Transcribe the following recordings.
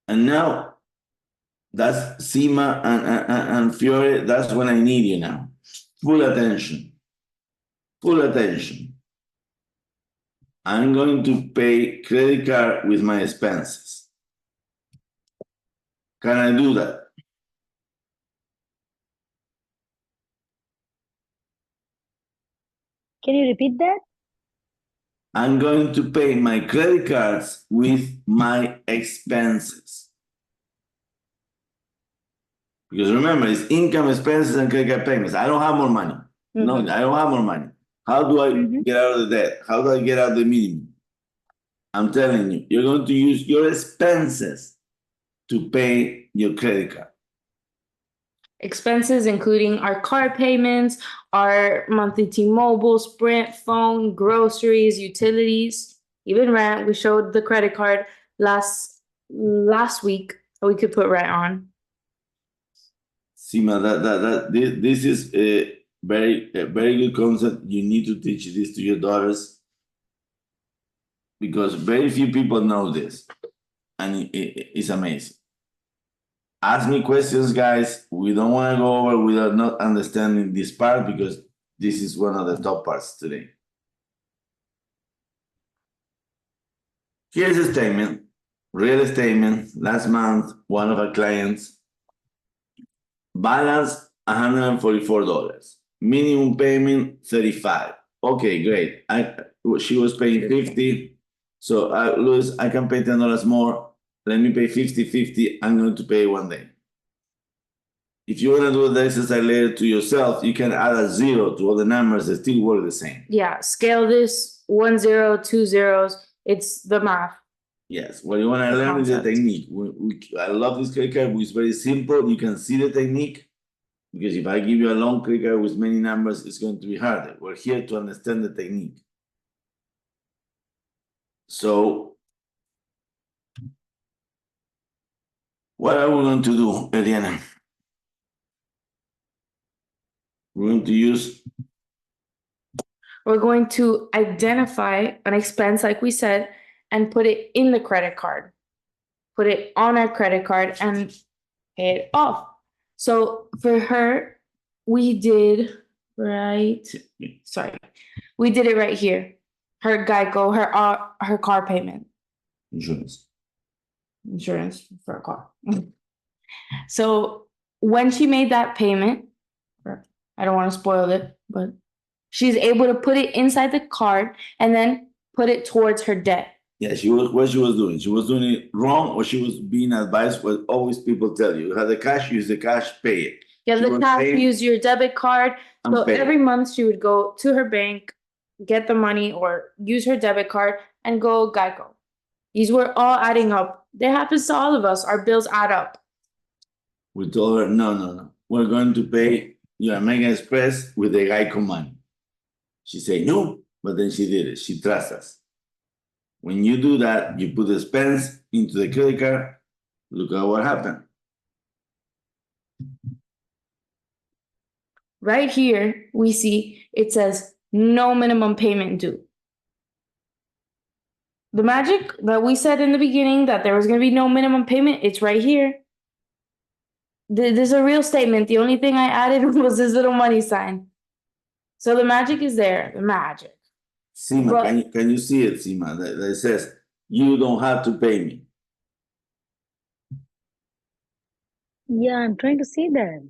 And now that's Sima and Fiore. That's when I need you now. Full attention. Full attention. I'm going to pay credit card with my expenses. Can I do that? Can you repeat that? I'm going to pay my credit cards with my expenses. Because remember, it's income, expenses, and credit card payments. I don't have more money. No, I don't have more money. How do I get out of the debt? How do I get out of the minimum? I'm telling you, you're going to use your expenses to pay your credit card. Expenses including our car payments, our monthly T-Mobile, Sprint, phone, groceries, utilities, even rent. We showed the credit card last week that we could put rent on. Sima, this is a very good concept. You need to teach this to your daughters because very few people know this, and it's amazing. Ask me questions, guys. We don't want to go over without not understanding this part because this is one of the top parts today. Here's a statement, real statement. Last month, one of our clients balance $144. Minimum payment $35. Okay, great. She was paying $50. So Luis, I can pay $10 more. Let me pay $50. I'm going to pay one day. If you want to do the exercise later to yourself, you can add a 0 to all the numbers that still work the same. Yeah, scale this 1 0, 2 zeros. It's the math. Yes, what you want to learn is the technique. I love this credit card. It's very simple. You can see the technique because if I give you a long credit card with many numbers, it's going to be harder. We're here to understand the technique. So, what are we going to do, Erianna? We're going to identify an expense, like we said, and put it in the credit card. Put it on our credit card and pay it off. So for her, we did it right here. Her Geico, her car payment. Insurance for a car. So when she made that payment, I don't want to spoil it, but she's able to put it inside the card and then put it towards her debt. Yeah, what she was doing. She was doing it wrong, or she was being advised what always people tell you. You have the cash, use the cash, pay it. Yeah, the cash, use your debit card. So every month she would go to her bank, get the money, or use her debit card and go Geico. These were all adding up. That happens to all of us. Our bills add up. We told her, no. We're going to pay your American Express with the Geico money. She said no, but then she did it. She trusts us. When you do that, you put the expense into the credit card. Look at what happened. Right here, we see it says no minimum payment due. The magic that we said in the beginning that there was going to be no minimum payment, it's right here. There's a real statement. The only thing I added was this little money sign. So the magic is there, the magic. Sima, can you see it, Sima? That says, you don't have to pay me. Yeah, I'm trying to see that.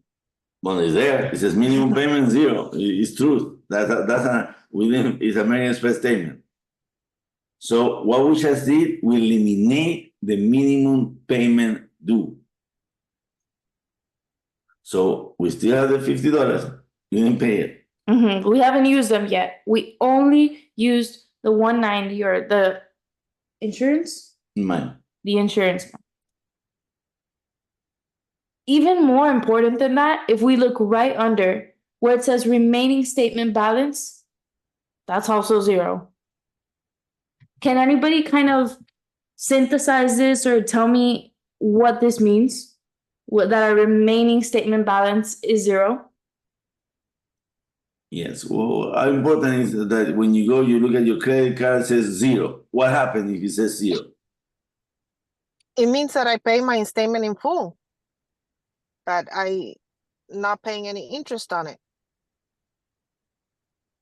Well, it's there. It says minimum payment 0. It's true. It's American Express statement. So what we just did, we eliminate the minimum payment due. So we still have the $50. You didn't pay it. We haven't used them yet. We only used the $190 or the insurance. Money. The insurance. Even more important than that, if we look right under where it says remaining statement balance, that's also 0. Can anybody kind of synthesize this or tell me what this means? That our remaining statement balance is 0? Yes. Well, how important is that when you go, you look at your credit card, it says 0. What happens if it says 0? It means that I pay my installment in full. That I not paying any interest on it.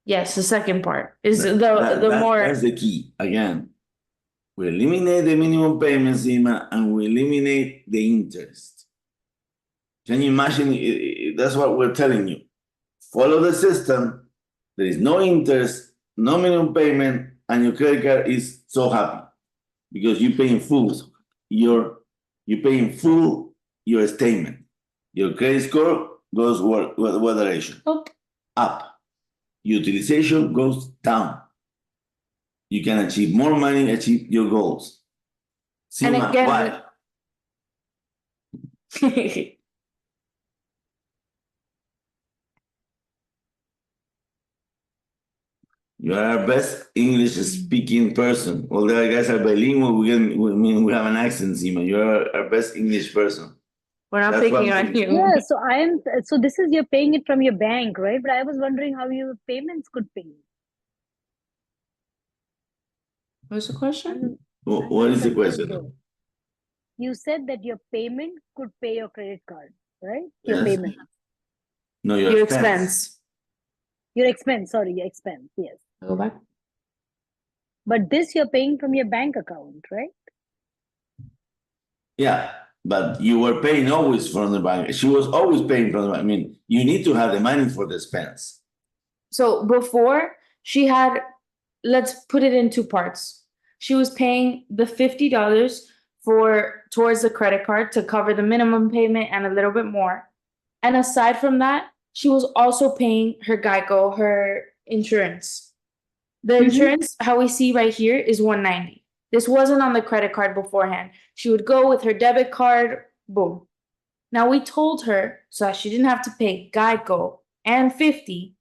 Yes, the second part is the That's more. the key. Again, we eliminate the minimum payment, Zima, and we eliminate the interest. Can you imagine? That's what we're telling you. Follow the system. There is no interest, no minimum payment, and your credit card is so happy because you pay in full. You pay in full your statement. Your credit score goes what direction? Up. Utilization goes down. You can achieve more money, achieve your goals. And Sima, again- why? You are our best English speaking person. All the other guys are bilingual. We have an accent, Sima. You're our best English person. We're not That's picking what I'm on saying. you. Yeah, so this is you're paying it from your bank, right? But I was wondering how your payments could pay. What's the question? What is the I'm question? confused. You said that your payment could pay your credit card, right? Your Yes. payment. No, Your expense. Your expense, sorry, your expense, yes. Go back. But this you're paying from your bank account, right? Yeah, but you were paying always from the bank. She was always paying from the bank. I mean, you need to have the money for the expense. So before she had, let's put it in two parts. She was paying the $50 towards the credit card to cover the minimum payment and a little bit more. And aside from that, she was also paying her Geico, her insurance. The insurance, how we see right here, is $190. This wasn't on the credit card beforehand. She would go with her debit card, boom. Now we told her so that she didn't have to pay Geico and $50,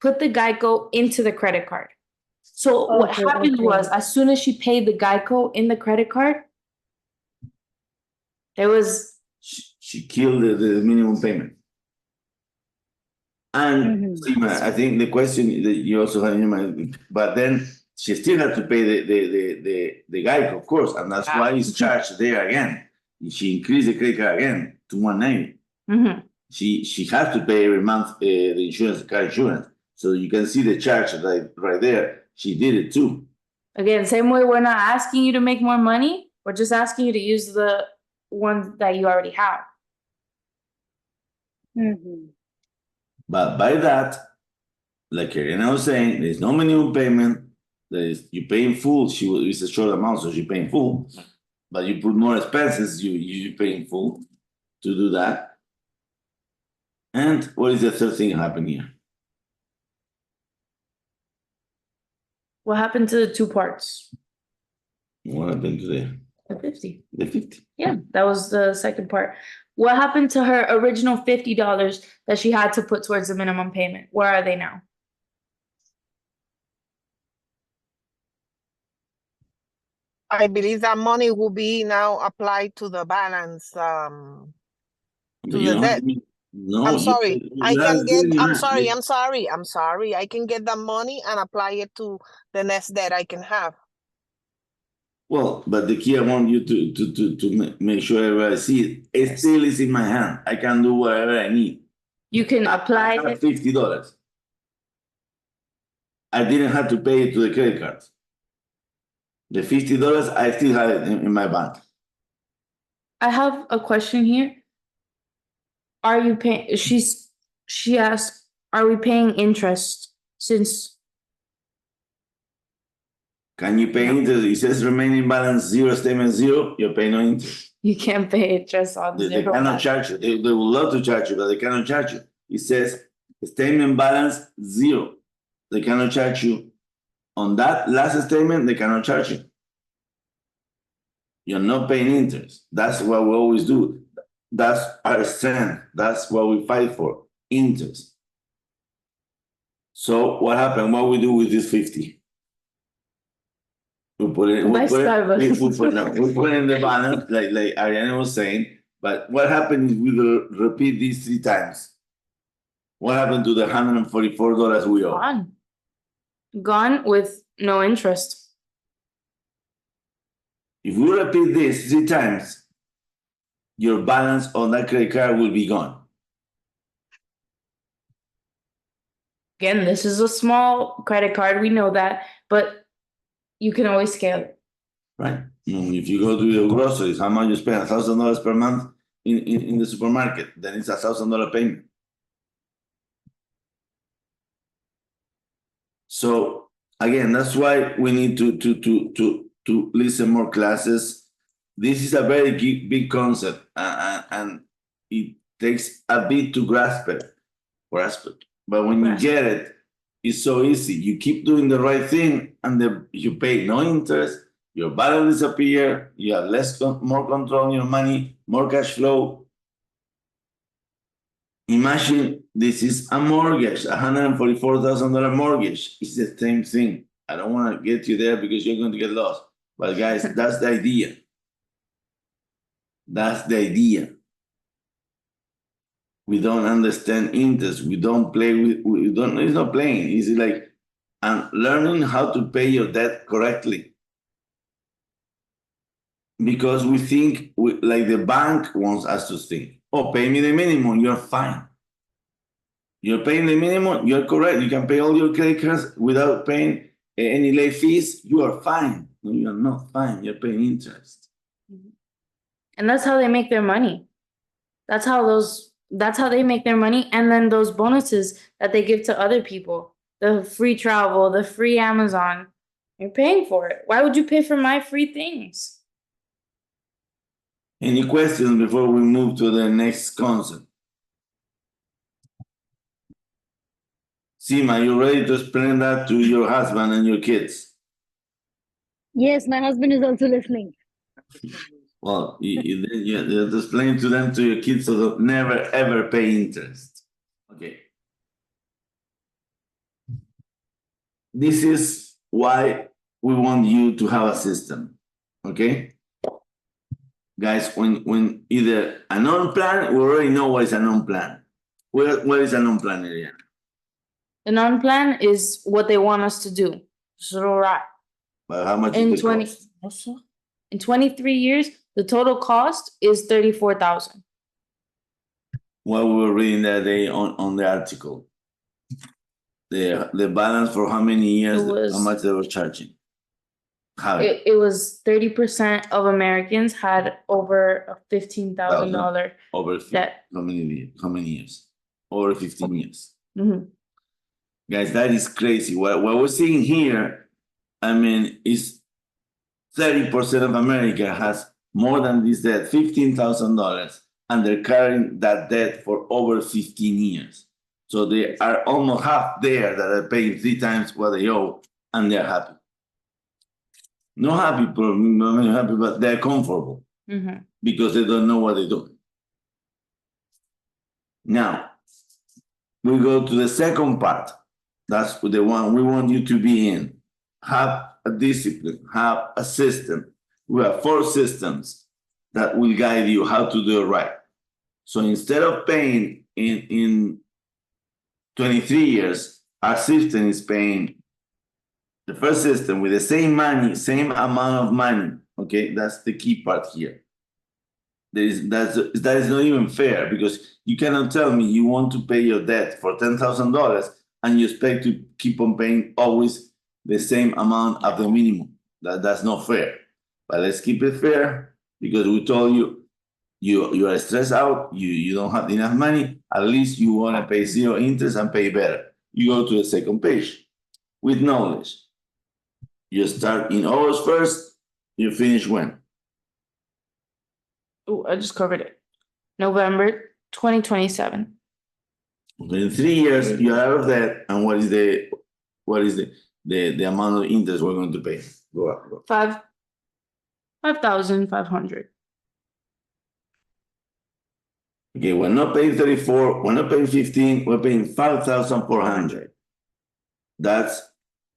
put the Geico into the credit card. So what Okay, happened okay. was, as soon as she paid the Geico in the credit card, there was She killed the minimum payment. And Sima, I think the question that you also had in your mind, but then she still had to pay the Geico, of course, and that's why it's charged there again. She increased the credit card again to $190. She has to pay every month the insurance, car insurance. So you can see the charge right there. She did it too. Again, same way we're not asking you to make more money. We're just asking you to use the ones that you already have. But by that, like Erianna was saying, there's no minimum payment. You pay in full. It's a short amount, so you pay in full. But you put more expenses, you pay in full to do that. And what is the third thing happening here? What happened to the two parts? What happened to The 50. the 50? Yeah, that was the second part. What happened to her original $50 that she had to put towards the minimum payment? Where are they now? I believe that money will be now applied to the balance. To the debt. No, I'm sorry. I can get. I'm sorry. you- I'm sorry. I can get the money and apply it to the next debt I can have. Well, but the key I want you to make sure everybody see it still is in my hand. I can do whatever I need. You can apply I have it. $50. I didn't have to pay it to the credit card. The $50, I still have it in my bank. I have a question here. Are you paying? She asked, are we paying interest since? Can you pay interest? It says remaining balance zero, statement zero. You're paying no interest. You can't pay interest on They zero. cannot charge you. They would love to charge you, but they cannot charge you. It says statement balance zero. They cannot charge you. On that last statement, they cannot charge you. You're not paying interest. That's what we always do. That's our strength. That's what we fight for, interest. So what happened? What we do with this 50? We put it. We Buy put it Starbucks. in the balance, like Erianna was saying. But what happened is we will repeat these 3 times. What happened to the $144 we owe? Gone with no interest. If we repeat this 3 times, your balance on that credit card will be gone. Again, this is a small credit card. We know that, but you can always scale it. Right. If you go to your groceries, how much you spend? $1,000 per month in the supermarket, then it's $1,000 payment. So again, that's why we need to listen more classes. This is a very big concept, and it takes a bit to grasp it. But when you get it, it's so easy. You keep doing the right thing, and you pay no interest. Your balance disappear. You have more control on your money, more cash flow. Imagine this is a mortgage, $144,000 mortgage. It's the same thing. I don't want to get you there because you're going to get lost. But guys, that's the idea. That's the idea. We don't understand interest. We don't play with. It's not playing. It's like learning how to pay your debt correctly. Because we think like the bank wants us to think. Oh, pay me the minimum. You're fine. You're paying the minimum. You're correct. You can pay all your credit cards without paying any late fees. You are fine. No, you are not fine. You're paying interest. And that's how they make their money. That's how they make their money. And then those bonuses that they give to other people, the free travel, the free Amazon, you're paying for it. Why would you pay for my free things? Any questions before we move to the next concept? Sima, you ready to explain that to your husband and your kids? Yes, my husband is also listening. Well, you have to explain to them, to your kids, so they'll never ever pay interest. Okay. This is why we want you to have a system. Okay? Guys, when either a non-plan, we already know what is a non-plan. What is a non-plan, Erianna? The non-plan is what they want us to do. So, right. But how much In it cost? in 23 years, the total cost is $34,000. What we were reading that day on the article. The balance for how many years, how much they were charging? How? It was 30% of Americans had over a $15,000 over debt. How many years? Over 15 years. Mm-hmm. Guys, that is crazy. What we're seeing here, I mean, is 30% of America has more than this debt, $15,000, and they're carrying that debt for over 15 years. So they are almost half there that are paying 3 times what they owe, and they're happy. Not happy, but they're comfortable because they don't know what they're doing. Now, we go to the second part. That's the one we want you to be in. Have a discipline, have a system. We have 4 systems that will guide you how to do it right. So instead of paying in 23 years, our system is paying the first system with the same money, same amount of money. Okay, that's the key part here. That is not even fair, because you cannot tell me you want to pay your debt for $10,000 and you expect to keep on paying always the same amount of the minimum. That's not fair. But let's keep it fair, because we told you you are stressed out, you don't have enough money. At least you want to pay 0 interest and pay better. You go to the second page with knowledge. You start in August 1st, you finish when? Oh, I just covered it. November 2027. In 3 years, you're out of that. And what is the amount of interest we're going to pay? Go up. 5,500. Okay, we're not paying 34, we're not paying 15, we're paying 5,400. That's,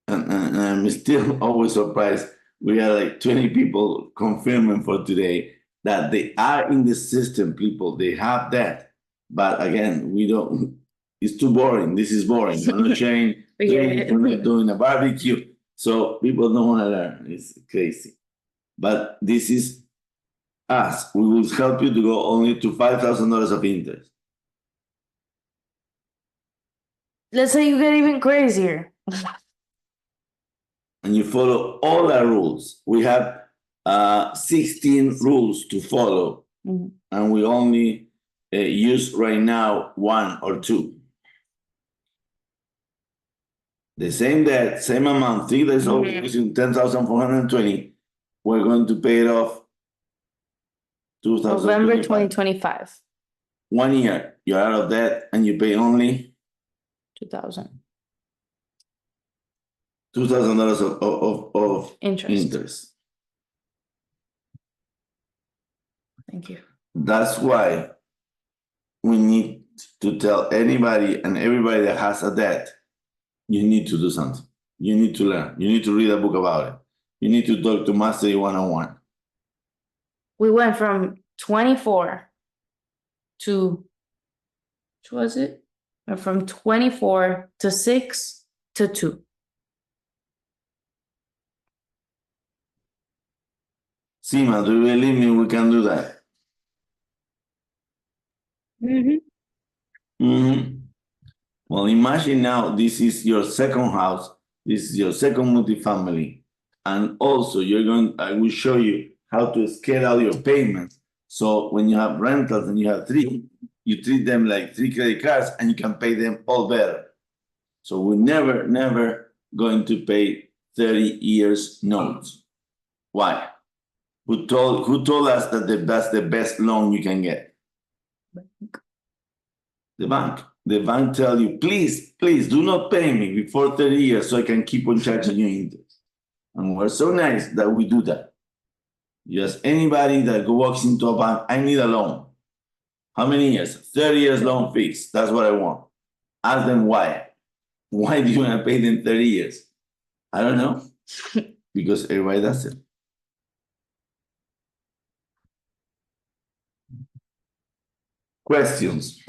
and I'm still always surprised. We got like 20 people confirming for today that they are in the system, people. They have that. But again, we don't, it's too boring. This is boring. We're not sharing, we're not doing a barbecue. So people don't want to learn. It's crazy. but this is us. We will help you to go only to $5,000 of interest. Let's say you get even crazier. And you follow all our rules. We have 16 rules to follow, and we only use right now 1 or 2. The same debt, same amount, 3 days old, using 10,420. We're going to pay it off November 2025. 2025. 1 year, you're out of debt, and you pay only 2,000 $2,000 of interest. interest. Thank you. That's why we need to tell anybody and everybody that has a debt, you need to do something. You need to learn. You need to read a book about it. You need to talk to Mastery 101. We went from 24 to, what was it? Went from 24 to 6 to 2. Sima, do you believe me? We can do that. Well, imagine now this is your second house. This is your second multifamily. And also I will show you how to scale out your payments. So when you have rentals and you have 3, you treat them like 3 credit cards and you can pay them all better. So we're never going to pay 30 years notes. Why? Who told us that that's the best loan you can get? The bank. The bank tell you, please do not pay me before 30 years so I can keep on charging you interest. And we're so nice that we do that. Just anybody that walks into a bank, I need a loan. How many years? 30 years loan fixed. That's what I want. Ask them why. Why do you want to pay them 30 years? I don't know. Because everybody does it. Questions?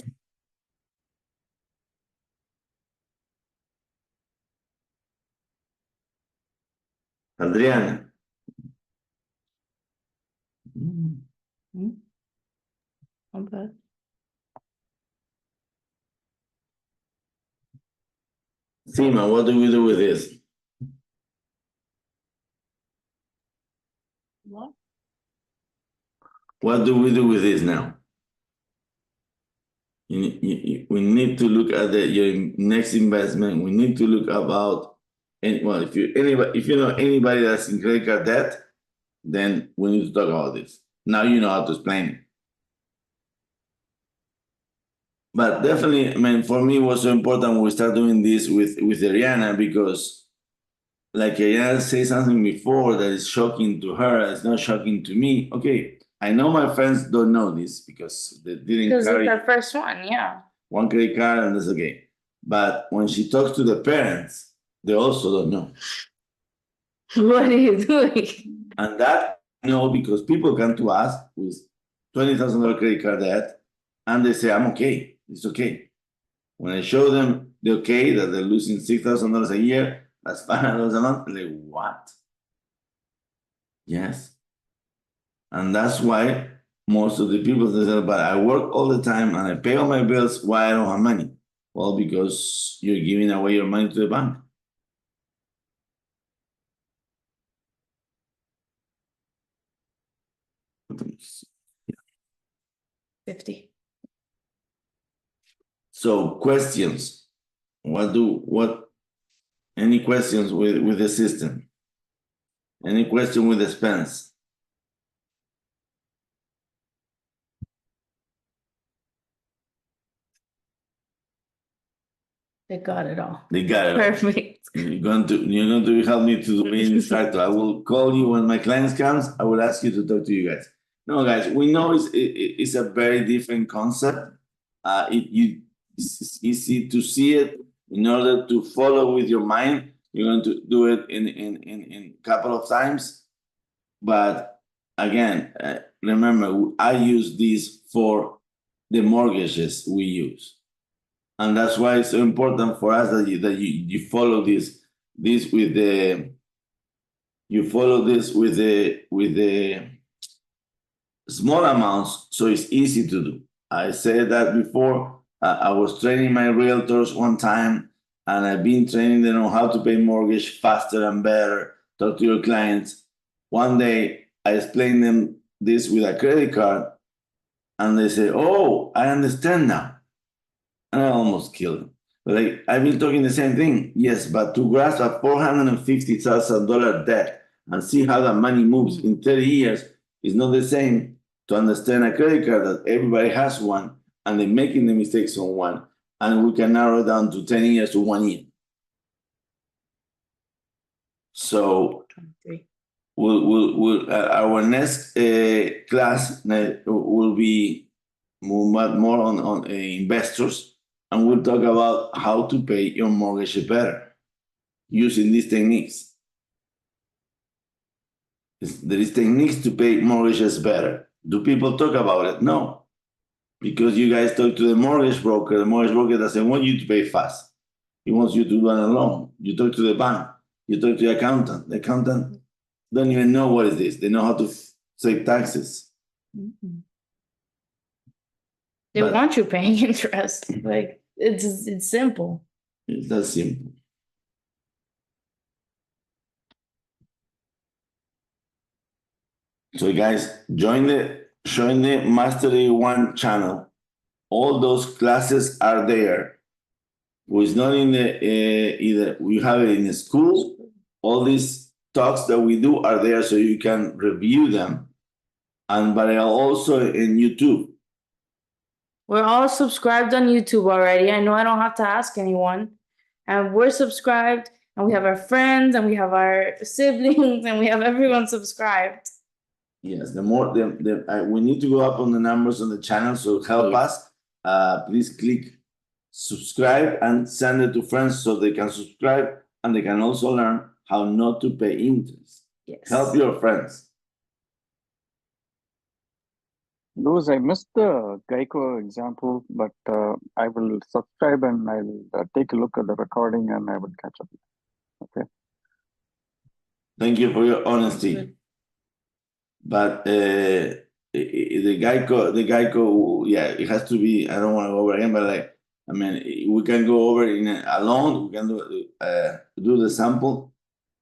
Adriana. Okay. Sima, what do we do with this? What? What do we do with this now? We need to look at your next investment. We need to look about, well, if you know anybody that's in credit card debt, then we need to talk about this. Now you know how to explain it. But definitely, I mean, for me, it was so important when we start doing this with Erianna, because like Erianna said something before that is shocking to her, it's not shocking to me. Okay, I know my friends don't know this because they didn't Because carry it's our first one, yeah. one credit card, and that's okay. But when she talks to the parents, they also don't know. What are you doing? And that, because people come to us with $20,000 credit card debt, and they say, I'm okay. It's okay. When I show them the okay, that they're losing $6,000 a year, that's $500 a month, they're like, what? Yes. And that's why most of the people say, but I work all the time and I pay all my bills. Why I don't have money? Well, because you're giving away your money to the bank. Yeah. 50. So questions. Any questions with the system? Any question with expense? They got it all. They got it. Perfect. You're going to help me to be an instructor. I will call you when my clients comes. I will ask you to talk to you guys. No, guys, we know it's a very different concept. It's easy to see it. In order to follow with your mind, you're going to do it in a couple of times. But again, remember, I use this for the mortgages we use. And that's why it's so important for us that you follow this with the you follow this with the small amounts, so it's easy to do. I said that before. I was training my realtors one time, and I've been training them on how to pay mortgage faster and better. Talk to your clients. One day, I explained them this with a credit card, and they say, "Oh, I understand now." And I almost killed them. But like, I've been talking the same thing. Yes, but to grasp a $450,000 debt and see how that money moves in 30 years is not the same to understand a credit card that everybody has one, and they're making the mistakes on one, and we can narrow it down to 10 years to 1 year. So our next class will be more on investors, and we'll talk about how to pay your mortgage better using these techniques. There is techniques to pay mortgages better. Do people talk about it? No. Because you guys talk to the mortgage broker doesn't want you to pay fast. He wants you to do it alone. You talk to the bank, you talk to the accountant. The accountant don't even know what is this. They know how to save taxes. They want you paying interest. Like it's simple. It's that simple. So guys, join the Mastery One channel. All those classes are there. It's not in the either. We have it in the school. All these talks that we do are there, so you can review them. But are also in YouTube. We're all subscribed on YouTube already. I know I don't have to ask anyone. And we're subscribed, and we have our friends, and we have our siblings, and we have everyone subscribed. Yes, the more we need to go up on the numbers on the channel, so help us. Please click subscribe and send it to friends so they can subscribe, and they can also learn how not to pay interest. Yes. Help your friends. Those I missed the Geico example, but I will subscribe and I'll take a look at the recording and I will catch up. Okay. Thank you for your honesty. But the Geico, yeah, it has to be. I don't want to go over again, but like, I mean, we can go over in alone. We can do the sample.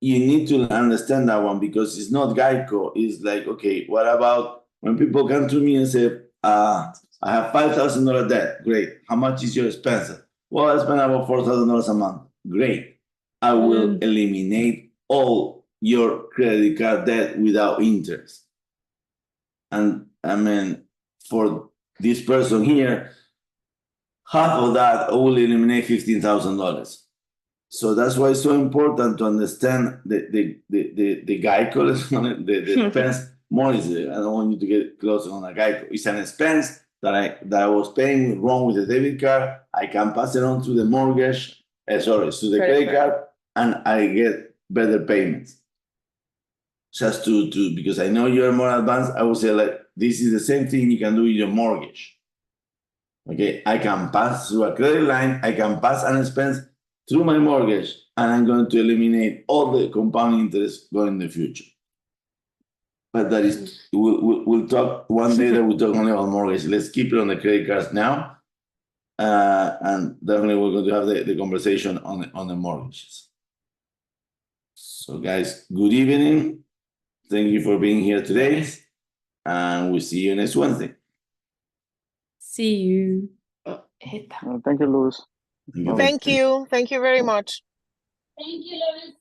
You need to understand that one because it's not Geico. It's like, okay, what about when people come to me and say, I have $5,000 debt. Great. How much is your expense? Well, I spend about $4,000 a month. Great. I will eliminate all your credit card debt without interest. And I mean, for this person here, half of that will eliminate $15,000. So that's why it's so important to understand the Geico, the expense. More is I don't want you to get close on a Geico. It's an expense that I was paying wrong with the debit card. I can pass it on to the mortgage, to the credit card, and I get better payments. Just to because I know you're more advanced, I would say like this is the same thing you can do with your mortgage. Okay, I can pass through a credit line, I can pass an expense through my mortgage, and I'm going to eliminate all the compound interest going in the future. But that is, we'll talk one day that we'll talk only about mortgage. Let's keep it on the credit cards now, and definitely we're going to have the conversation on the mortgages. So, guys, good evening. Thank you for being here today, and we'll see you next Wednesday. See you. Thank you, Luis. Thank you. Thank you very much. Thank you, Lois.